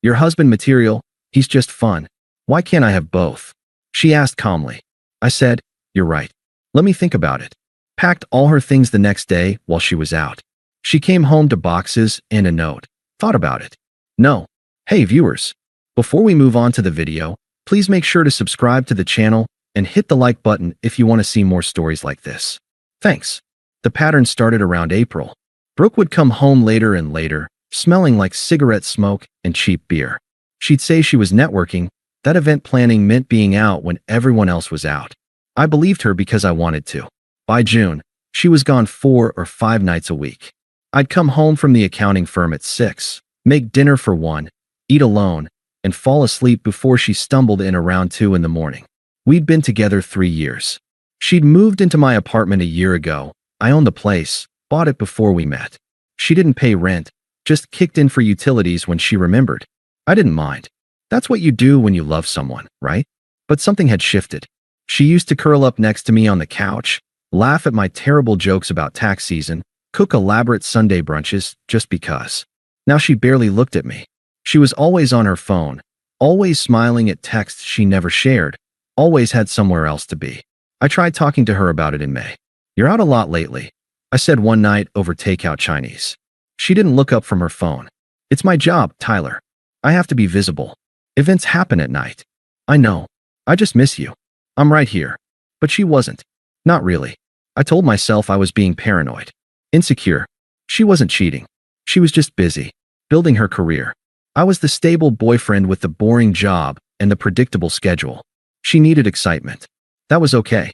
Your husband material, he's just fun. Why can't I have both? She asked calmly. I said, you're right. Let me think about it. Packed all her things the next day while she was out. She came home to boxes and a note. Thought about it. No. Hey viewers. Before we move on to the video, please make sure to subscribe to the channel and hit the like button if you want to see more stories like this. Thanks. The pattern started around April. Brooke would come home later and later, smelling like cigarette smoke and cheap beer. She'd say she was networking. That event planning meant being out when everyone else was out. I believed her because I wanted to. By June, she was gone 4 or 5 nights a week. I'd come home from the accounting firm at 6, make dinner for 1, eat alone, and fall asleep before she stumbled in around 2 in the morning. We'd been together 3 years. She'd moved into my apartment a year ago. I owned the place, bought it before we met. She didn't pay rent, just kicked in for utilities when she remembered. I didn't mind. That's what you do when you love someone, right? But something had shifted. She used to curl up next to me on the couch, laugh at my terrible jokes about tax season, cook elaborate Sunday brunches just because. Now she barely looked at me. She was always on her phone, always smiling at texts she never shared, always had somewhere else to be. I tried talking to her about it in May. You're out a lot lately, I said one night over takeout Chinese. She didn't look up from her phone. It's my job, Tyler. I have to be visible. Events happen at night. I know. I just miss you. I'm right here. But she wasn't. Not really. I told myself I was being paranoid. Insecure. She wasn't cheating. She was just busy, building her career. I was the stable boyfriend with the boring job and the predictable schedule. She needed excitement. That was okay.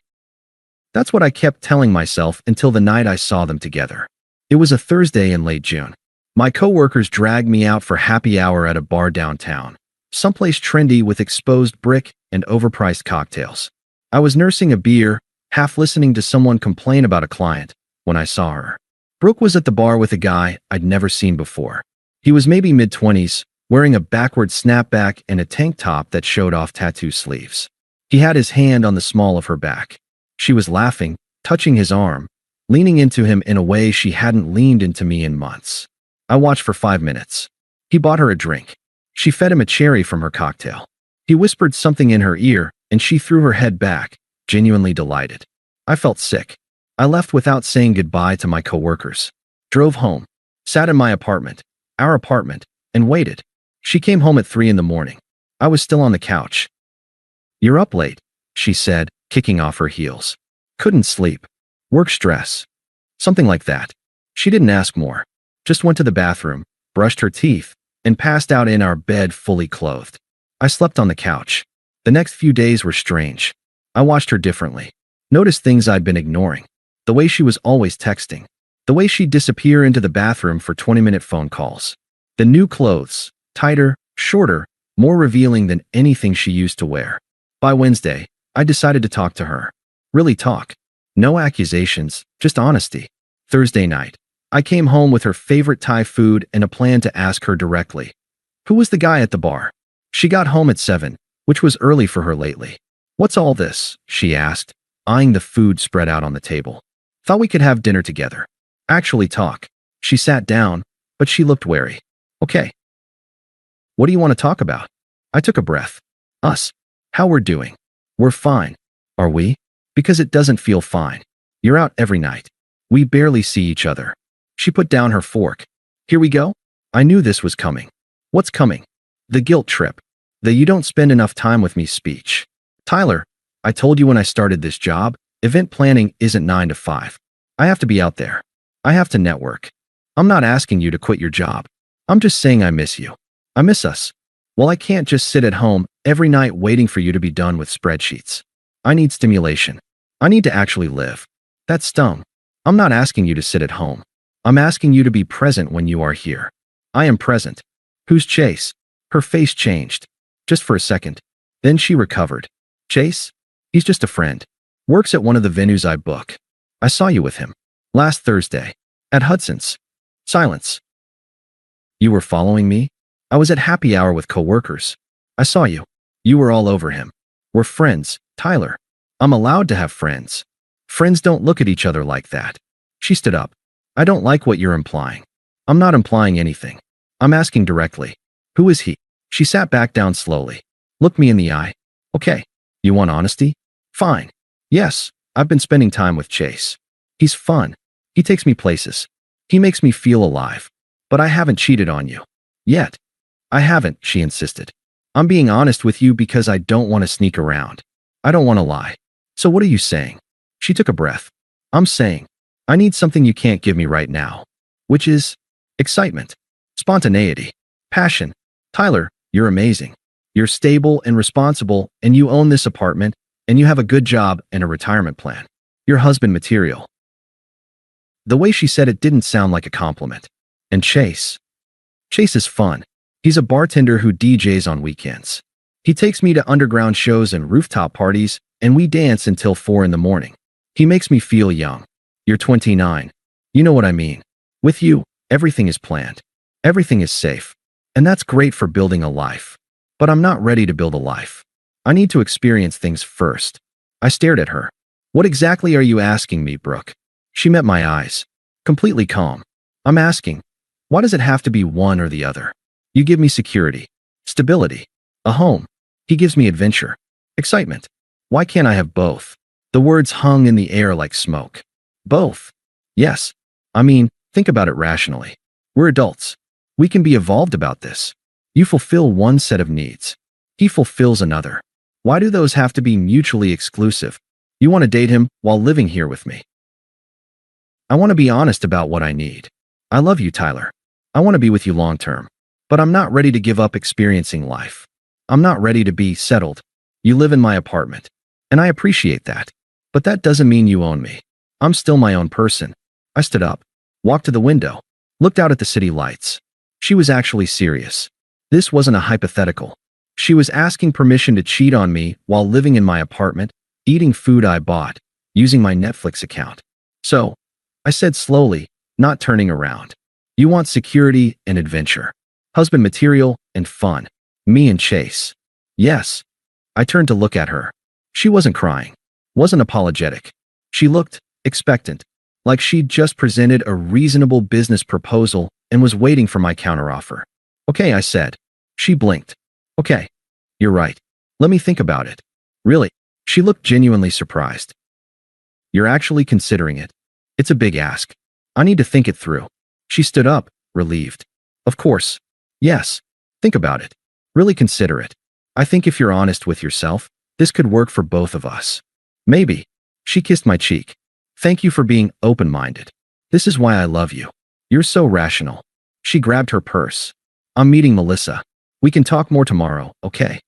That's what I kept telling myself until the night I saw them together. It was a Thursday in late June. My coworkers dragged me out for happy hour at a bar downtown, someplace trendy with exposed brick and overpriced cocktails. I was nursing a beer, half listening to someone complain about a client, when I saw her. Brooke was at the bar with a guy I'd never seen before. He was maybe mid-20s, wearing a backward snapback and a tank top that showed off tattoo sleeves. He had his hand on the small of her back. She was laughing, touching his arm, leaning into him in a way she hadn't leaned into me in months. I watched for 5 minutes. He bought her a drink. She fed him a cherry from her cocktail. He whispered something in her ear, and she threw her head back, genuinely delighted. I felt sick. I left without saying goodbye to my coworkers. Drove home, sat in my apartment, our apartment, and waited. She came home at 3 in the morning. I was still on the couch. You're up late, she said, kicking off her heels. Couldn't sleep. Work stress. Something like that. She didn't ask more. Just went to the bathroom, brushed her teeth, and passed out in our bed fully clothed. I slept on the couch. The next few days were strange. I watched her differently. Noticed things I'd been ignoring. The way she was always texting. The way she'd disappear into the bathroom for 20-minute phone calls. The new clothes. Tighter, shorter, more revealing than anything she used to wear. By Wednesday, I decided to talk to her. Really talk. No accusations, just honesty. Thursday night, I came home with her favorite Thai food and a plan to ask her directly. Who was the guy at the bar? She got home at 7, which was early for her lately. What's all this? She asked, eyeing the food spread out on the table. Thought we could have dinner together. Actually talk. She sat down, but she looked wary. Okay. What do you want to talk about? I took a breath. Us. How we're doing. We're fine. Are we? Because it doesn't feel fine. You're out every night. We barely see each other. She put down her fork. Here we go? I knew this was coming. What's coming? The guilt trip. The you don't spend enough time with me speech. Tyler, I told you when I started this job, event planning isn't 9 to 5. I have to be out there. I have to network. I'm not asking you to quit your job. I'm just saying I miss you. I miss us. Well, I can't just sit at home every night waiting for you to be done with spreadsheets. I need stimulation. I need to actually live. That stung. I'm not asking you to sit at home. I'm asking you to be present when you are here. I am present. Who's Chase? Her face changed. Just for a second. Then she recovered. Chase? He's just a friend. Works at one of the venues I book. I saw you with him. Last Thursday. At Hudson's. Silence. You were following me? I was at happy hour with coworkers. I saw you. You were all over him. We're friends, Tyler. I'm allowed to have friends. Friends don't look at each other like that. She stood up. I don't like what you're implying. I'm not implying anything. I'm asking directly. Who is he? She sat back down slowly, looked me in the eye. Okay, you want honesty? Fine. Yes, I've been spending time with Chase. He's fun. He takes me places. He makes me feel alive. But I haven't cheated on you. Yet. I haven't, she insisted. I'm being honest with you because I don't want to sneak around. I don't want to lie. So what are you saying? She took a breath. I'm saying, I need something you can't give me right now. Which is excitement, spontaneity, passion. Tyler, you're amazing. You're stable and responsible, and you own this apartment, and you have a good job and a retirement plan. You're husband material. The way she said it didn't sound like a compliment. And Chase is fun. He's a bartender who DJs on weekends. He takes me to underground shows and rooftop parties, and we dance until 4 in the morning. He makes me feel young. You're 29. You know what I mean. With you, everything is planned. Everything is safe. And that's great for building a life. But I'm not ready to build a life. I need to experience things first. I stared at her. What exactly are you asking me, Brooke? She met my eyes. Completely calm. I'm asking, why does it have to be one or the other? You give me security, stability, a home. He gives me adventure, excitement. Why can't I have both? The words hung in the air like smoke. Both. Yes. I mean, think about it rationally. We're adults. We can be evolved about this. You fulfill one set of needs. He fulfills another. Why do those have to be mutually exclusive? You want to date him while living here with me. I want to be honest about what I need. I love you, Tyler. I want to be with you long term. But I'm not ready to give up experiencing life. I'm not ready to be settled. You live in my apartment. And I appreciate that. But that doesn't mean you own me. I'm still my own person. I stood up, walked to the window, looked out at the city lights. She was actually serious. This wasn't a hypothetical. She was asking permission to cheat on me while living in my apartment, eating food I bought, using my Netflix account. So, I said slowly, not turning around. You want security and adventure. Husband material and fun. Me and Chase. Yes. I turned to look at her. She wasn't crying. Wasn't apologetic. She looked expectant, like she'd just presented a reasonable business proposal and was waiting for my counteroffer. Okay, I said. She blinked. Okay. You're right. Let me think about it. Really? She looked genuinely surprised. You're actually considering it? It's a big ask. I need to think it through. She stood up, relieved. Of course. Yes. Think about it. Really consider it. I think if you're honest with yourself, this could work for both of us. Maybe. She kissed my cheek. Thank you for being open-minded. This is why I love you. You're so rational. She grabbed her purse. I'm meeting Melissa. We can talk more tomorrow, okay?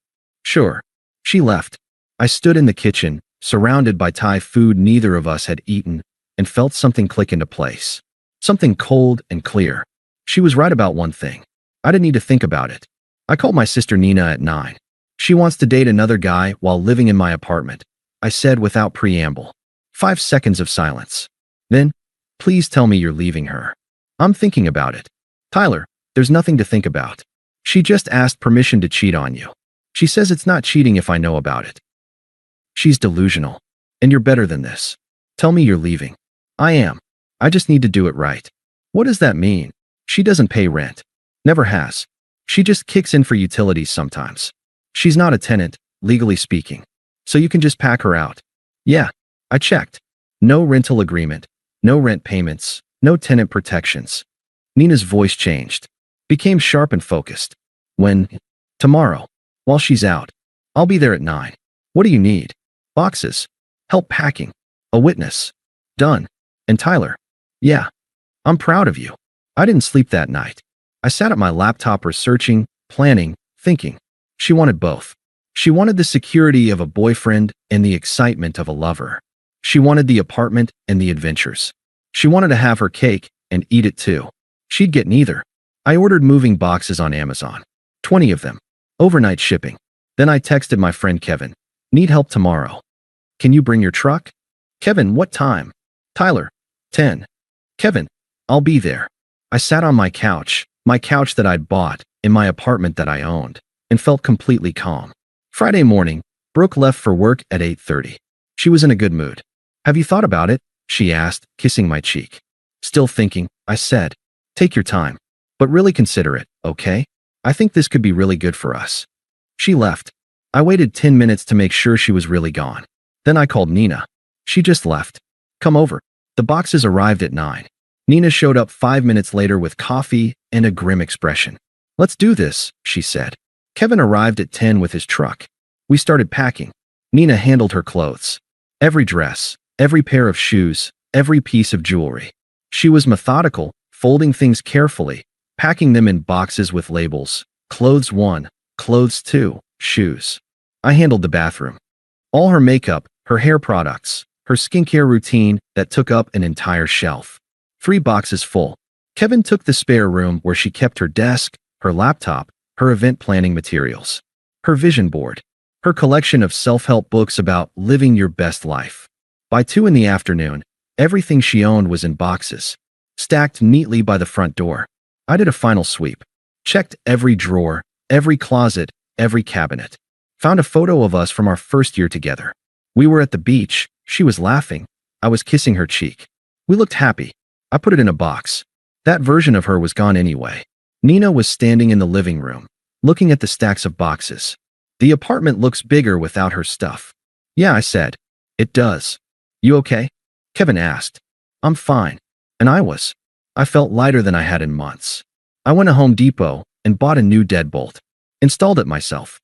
Sure. She left. I stood in the kitchen, surrounded by Thai food neither of us had eaten, and felt something click into place. Something cold and clear. She was right about one thing. I didn't need to think about it. I called my sister Nina at 9. She wants to date another guy while living in my apartment, I said without preamble. 5 seconds of silence. Then, please tell me you're leaving her. I'm thinking about it. Tyler, there's nothing to think about. She just asked permission to cheat on you. She says it's not cheating if I know about it. She's delusional. And you're better than this. Tell me you're leaving. I am. I just need to do it right. What does that mean? She doesn't pay rent. Never has. She just kicks in for utilities sometimes. She's not a tenant, legally speaking. So you can just pack her out. Yeah, I checked. No rental agreement, no rent payments, no tenant protections. Nina's voice changed, became sharp and focused. When? Tomorrow. While she's out. I'll be there at 9. What do you need? Boxes. Help packing. A witness. Done. And Tyler. Yeah. I'm proud of you. I didn't sleep that night. I sat at my laptop researching, planning, thinking. She wanted both. She wanted the security of a boyfriend and the excitement of a lover. She wanted the apartment and the adventures. She wanted to have her cake and eat it too. She'd get neither. I ordered moving boxes on Amazon. 20 of them. Overnight shipping. Then I texted my friend Kevin. Need help tomorrow. Can you bring your truck? Kevin, what time? Tyler. 10. Kevin, I'll be there. I sat on my couch that I'd bought, in my apartment that I owned, and felt completely calm. Friday morning, Brooke left for work at 8:30. She was in a good mood. Have you thought about it? She asked, kissing my cheek. Still thinking, I said. Take your time. But really consider it, okay? I think this could be really good for us. She left. I waited 10 minutes to make sure she was really gone. Then I called Nina. She just left. Come over. The boxes arrived at 9. Nina showed up 5 minutes later with coffee and a grim expression. Let's do this, she said. Kevin arrived at 10 with his truck. We started packing. Nina handled her clothes. Every dress, every pair of shoes, every piece of jewelry. She was methodical, folding things carefully, packing them in boxes with labels. Clothes 1, clothes 2, shoes. I handled the bathroom. All her makeup, her hair products, her skincare routine that took up an entire shelf. 3 boxes full. Kevin took the spare room where she kept her desk, her laptop, her event planning materials, her vision board, her collection of self-help books about living your best life. By 2 in the afternoon, everything she owned was in boxes, stacked neatly by the front door. I did a final sweep, checked every drawer, every closet, every cabinet. Found a photo of us from our first year together. We were at the beach, she was laughing, I was kissing her cheek. We looked happy. I put it in a box. That version of her was gone anyway. Nina was standing in the living room, looking at the stacks of boxes. The apartment looks bigger without her stuff. Yeah, I said. It does. You okay? Kevin asked. I'm fine. And I was. I felt lighter than I had in months. I went to Home Depot and bought a new deadbolt. Installed it myself.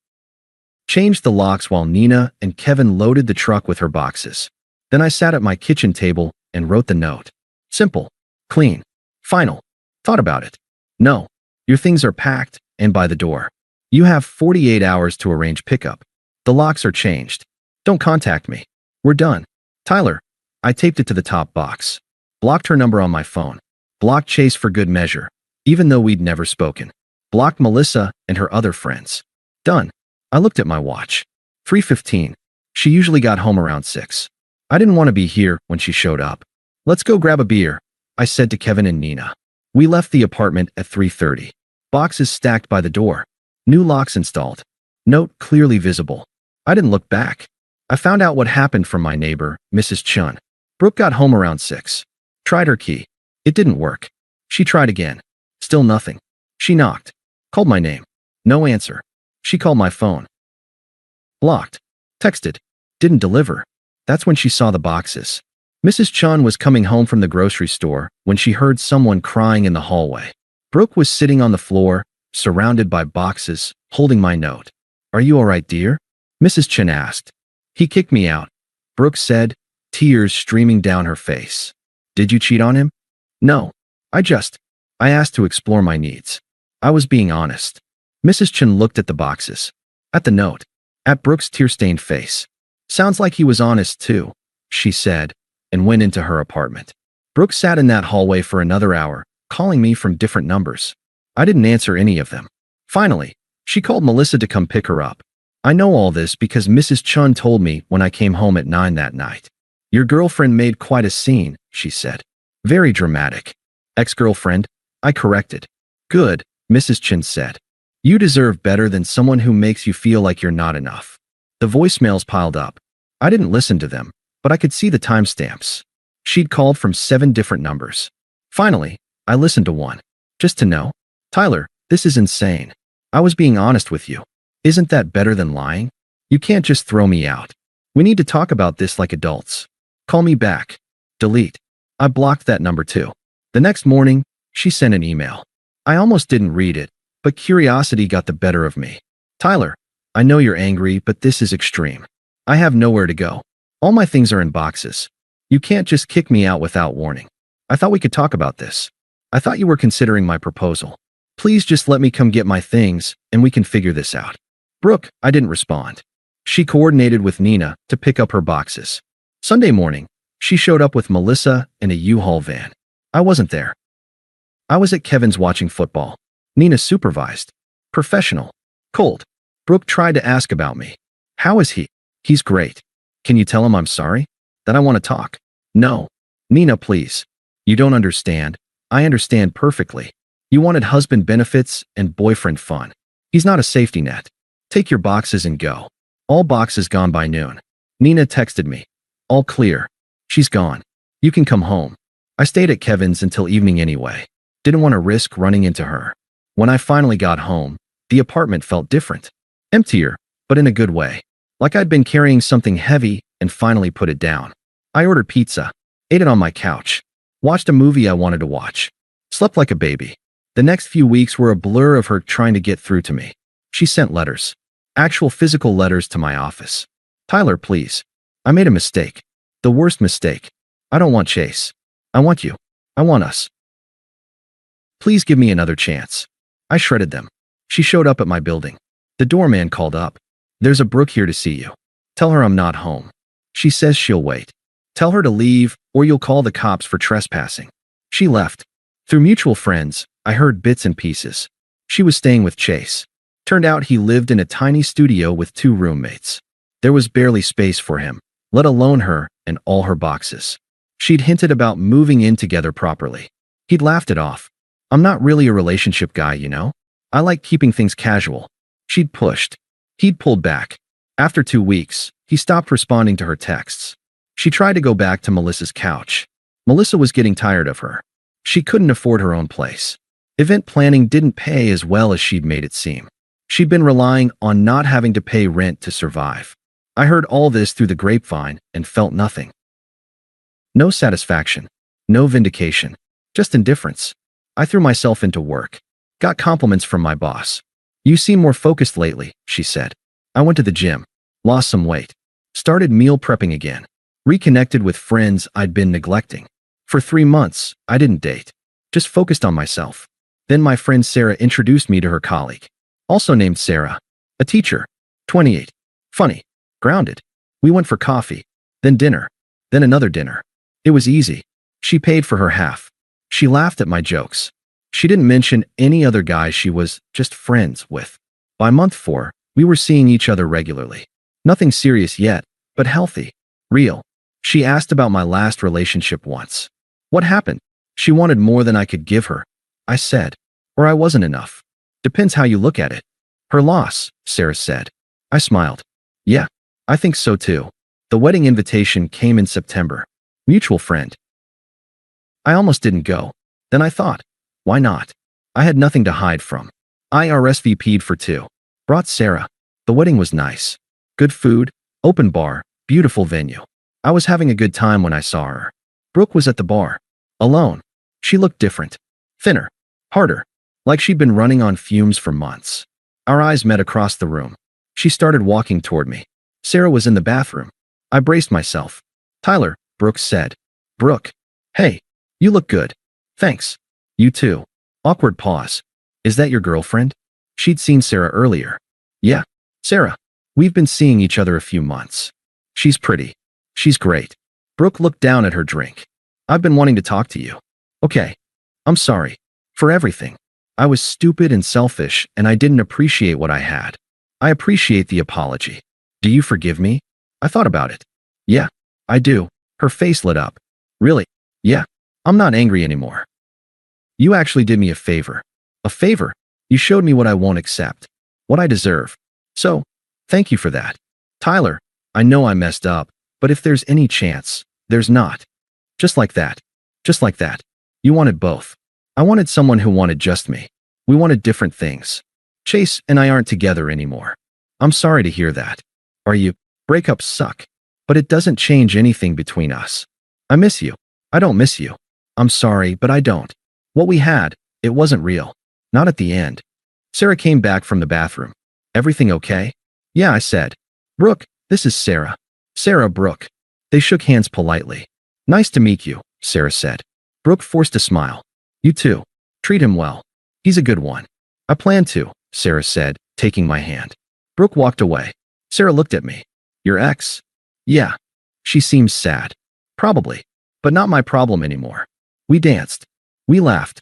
Changed the locks while Nina and Kevin loaded the truck with her boxes. Then I sat at my kitchen table and wrote the note. Simple. Clean. Final. Thought about it. No. Your things are packed and by the door. You have 48 hours to arrange pickup. The locks are changed. Don't contact me. We're done. Tyler. I taped it to the top box. Blocked her number on my phone. Blocked Chase for good measure, even though we'd never spoken. Blocked Melissa and her other friends. Done. I looked at my watch. 3:15. She usually got home around 6. I didn't want to be here when she showed up. Let's go grab a beer, I said to Kevin and Nina. We left the apartment at 3:30. Boxes stacked by the door. New locks installed. Note clearly visible. I didn't look back. I found out what happened from my neighbor, Mrs. Chun. Brooke got home around 6. Tried her key. It didn't work. She tried again. Still nothing. She knocked. Called my name. No answer. She called my phone. Blocked. Texted. Didn't deliver. That's when she saw the boxes. Mrs. Chun was coming home from the grocery store when she heard someone crying in the hallway. Brooke was sitting on the floor, surrounded by boxes, holding my note. Are you all right, dear? Mrs. Chun asked. He kicked me out, Brooke said, tears streaming down her face. Did you cheat on him? No. I asked to explore my needs. I was being honest. Mrs. Chun looked at the boxes. At the note. At Brooke's tear-stained face. Sounds like he was honest too, she said, and went into her apartment. Brooke sat in that hallway for another hour, calling me from different numbers. I didn't answer any of them. Finally, she called Melissa to come pick her up. I know all this because Mrs. Chun told me when I came home at 9 that night. Your girlfriend made quite a scene, she said. Very dramatic. Ex-girlfriend? I corrected. Good, Mrs. Chun said. You deserve better than someone who makes you feel like you're not enough. The voicemails piled up. I didn't listen to them, but I could see the timestamps. She'd called from 7 different numbers. Finally, I listened to one. Just to know. Tyler, this is insane. I was being honest with you. Isn't that better than lying? You can't just throw me out. We need to talk about this like adults. Call me back. Delete. I blocked that number too. The next morning, she sent an email. I almost didn't read it, but curiosity got the better of me. Tyler, I know you're angry, but this is extreme. I have nowhere to go. All my things are in boxes. You can't just kick me out without warning. I thought we could talk about this. I thought you were considering my proposal. Please just let me come get my things, and we can figure this out. Brooke, I didn't respond. She coordinated with Nina to pick up her boxes. Sunday morning, she showed up with Melissa in a U-Haul van. I wasn't there. I was at Kevin's watching football. Nina supervised. Professional. Cold. Brooke tried to ask about me. How is he? He's great. Can you tell him I'm sorry? That I want to talk? No. Nina, please. You don't understand. I understand perfectly. You wanted husband benefits and boyfriend fun. He's not a safety net. Take your boxes and go. All boxes gone by noon. Nina texted me. All clear. She's gone. You can come home. I stayed at Kevin's until evening anyway. Didn't want to risk running into her. When I finally got home, The apartment felt different. Emptier, but in a good way. Like I'd been carrying something heavy and finally put it down. I ordered pizza, ate it on my couch, watched a movie I wanted to watch, slept like a baby. The next few weeks were a blur of her trying to get through to me. She sent letters. Actual physical letters to my office. Tyler, please. I made a mistake. The worst mistake. I don't want Chase. I want you. I want us. Please give me another chance. I shredded them. She showed up at my building. The doorman called up. There's a Brooke here to see you. Tell her I'm not home. She says she'll wait. Tell her to leave, or you'll call the cops for trespassing. She left. Through mutual friends, I heard bits and pieces. She was staying with Chase. Turned out he lived in a tiny studio with 2 roommates. There was barely space for him, let alone her and all her boxes. She'd hinted about moving in together properly. He'd laughed it off. I'm not really a relationship guy, you know? I like keeping things casual. She'd pushed. He'd pulled back. After 2 weeks, he stopped responding to her texts. She tried to go back to Melissa's couch. Melissa was getting tired of her. She couldn't afford her own place. Event planning didn't pay as well as she'd made it seem. She'd been relying on not having to pay rent to survive. I heard all this through the grapevine and felt nothing. No satisfaction. No vindication. Just indifference. I threw myself into work. Got compliments from my boss. You seem more focused lately, she said. I went to the gym. Lost some weight. Started meal prepping again. Reconnected with friends I'd been neglecting. For 3 months, I didn't date. Just focused on myself. Then my friend Sarah introduced me to her colleague. Also named Sarah. A teacher. 28. Funny. Grounded. We went for coffee. Then dinner. Then another dinner. It was easy. She paid for her half. She laughed at my jokes. She didn't mention any other guys she was just friends with. By month 4, we were seeing each other regularly. Nothing serious yet, but healthy. Real. She asked about my last relationship once. What happened? She wanted more than I could give her. I said. Or I wasn't enough. Depends how you look at it. Her loss, Sarah said. I smiled. Yeah, I think so too. The wedding invitation came in September. Mutual friend. I almost didn't go. Then I thought, why not? I had nothing to hide from. I RSVP'd for 2. Brought Sarah. The wedding was nice. Good food, open bar, beautiful venue. I was having a good time when I saw her. Brooke was at the bar. Alone. She looked different. Thinner. Harder. Like she'd been running on fumes for months. Our eyes met across the room. She started walking toward me. Sarah was in the bathroom. I braced myself. Tyler, Brooke said. Brooke. Hey. You look good. Thanks. You too. Awkward pause. Is that your girlfriend? She'd seen Sarah earlier. Yeah. Sarah. We've been seeing each other a few months. She's pretty. She's great. Brooke looked down at her drink. I've been wanting to talk to you. Okay. I'm sorry. For everything. I was stupid and selfish, and I didn't appreciate what I had. I appreciate the apology. Do you forgive me? I thought about it. Yeah, I do. Her face lit up. Really? Yeah. I'm not angry anymore. You actually did me a favor. A favor? You showed me what I won't accept. What I deserve. So, thank you for that. Tyler, I know I messed up, but if there's any chance, there's not. Just like that. Just like that. You wanted both. I wanted someone who wanted just me. We wanted different things. Chase and I aren't together anymore. I'm sorry to hear that. Are you? Breakups suck. But it doesn't change anything between us. I miss you. I don't miss you. I'm sorry, but I don't. What we had, it wasn't real. Not at the end. Sarah came back from the bathroom. Everything okay? Yeah, I said. Brooke, this is Sarah. Sarah, Brooke. They shook hands politely. Nice to meet you, Sarah said. Brooke forced a smile. You too. Treat him well. He's a good one. I plan to, Sarah said, taking my hand. Brooke walked away. Sarah looked at me. Your ex? Yeah. She seems sad. Probably. But not my problem anymore. We danced. We laughed.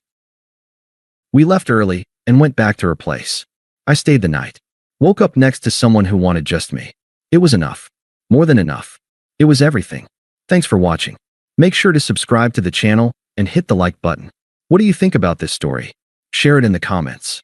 We left early and went back to her place. I stayed the night. Woke up next to someone who wanted just me. It was enough. More than enough. It was everything. Thanks for watching. Make sure to subscribe to the channel and hit the like button. What do you think about this story? Share it in the comments.